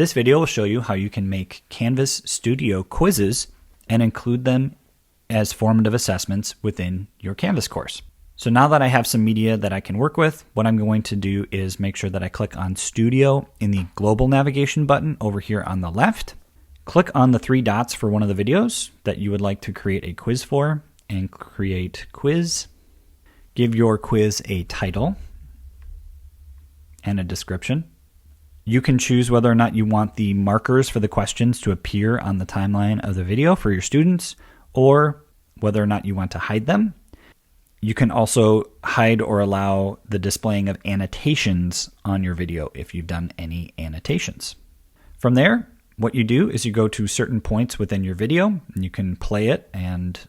This video will show you how you can make Canvas Studio quizzes and include them as formative assessments within your Canvas course. So now that I have some media that I can work with, what I'm going to do is make sure that I click on Studio in the global navigation button over here on the left. Click on the 3 dots for one of the videos that you would like to create a quiz for and create quiz. Give your quiz a title and a description. You can choose whether or not you want the markers for the questions to appear on the timeline of the video for your students, or whether or not you want to hide them. You can also hide or allow the displaying of annotations on your video if you've done any annotations. From there, what you do is you go to certain points within your video, and you can play it and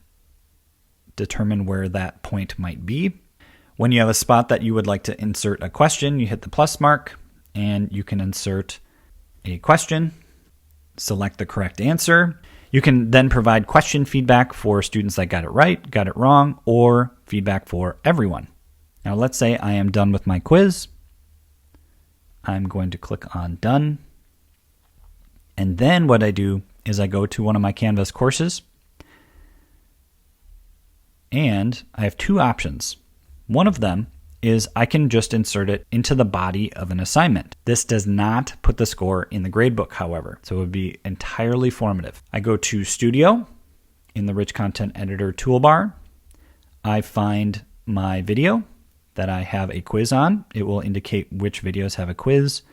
determine where that point might be. When you have a spot that you would like to insert a question, you hit the plus mark, and you can insert a question, select the correct answer. You can then provide question feedback for students that got it right, got it wrong, or feedback for everyone. Now let's say I am done with my quiz. I'm going to click on Done. And then what I do is I go to one of my Canvas courses, and I have 2 options. One of them is I can just insert it into the body of an assignment. This does not put the score in the gradebook, however, so it would be entirely formative. I go to Studio in the Rich Content Editor toolbar. I find my video that I have a quiz on. It will indicate which videos have a quiz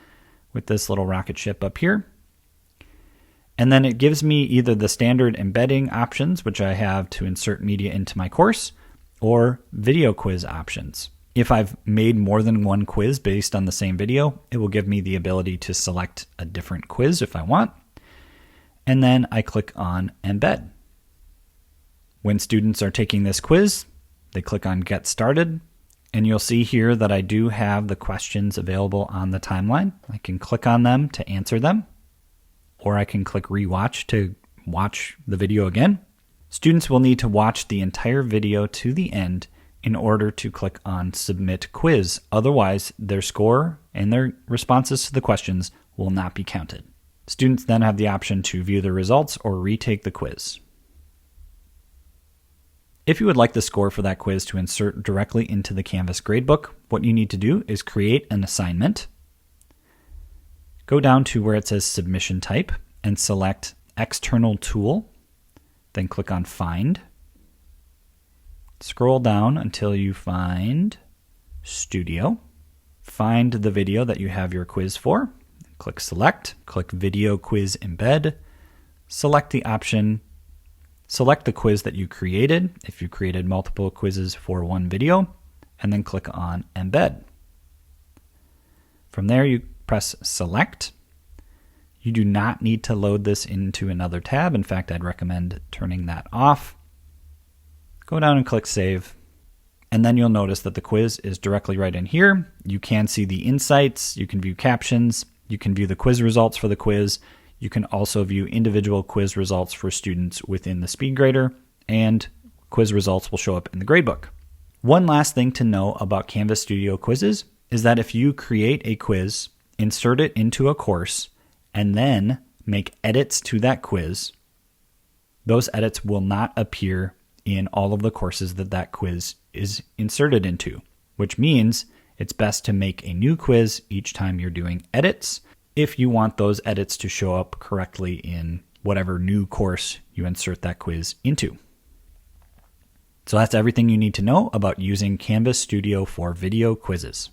with this little rocket ship up here. And then it gives me either the standard embedding options, which I have to insert media into my course, or video quiz options. If I've made more than one quiz based on the same video, it will give me the ability to select a different quiz if I want. And then I click on Embed. When students are taking this quiz, they click on Get Started, and you'll see here that I do have the questions available on the timeline. I can click on them to answer them, or I can click Rewatch to watch the video again. Students will need to watch the entire video to the end in order to click on Submit Quiz. Otherwise, their score and their responses to the questions will not be counted. Students then have the option to view the results or retake the quiz. If you would like the score for that quiz to insert directly into the Canvas gradebook, what you need to do is create an assignment. Go down to where it says Submission Type and select External Tool, then click on Find. Scroll down until you find Studio. Find the video that you have your quiz for. Click Select. Click Video Quiz Embed. Select the option. Select the quiz that you created if you created multiple quizzes for one video, and then click on Embed. From there, you press Select. You do not need to load this into another tab. In fact, I'd recommend turning that off. Go down and click Save, and then you'll notice that the quiz is directly right in here. You can see the insights, you can view captions, you can view the quiz results for the quiz, you can also view individual quiz results for students within the SpeedGrader, and quiz results will show up in the gradebook. One last thing to know about Canvas Studio quizzes is that if you create a quiz, insert it into a course, and then make edits to that quiz, those edits will not appear in all of the courses that that quiz is inserted into, which means it's best to make a new quiz each time you're doing edits if you want those edits to show up correctly in whatever new course you insert that quiz into. So that's everything you need to know about using Canvas Studio for video quizzes.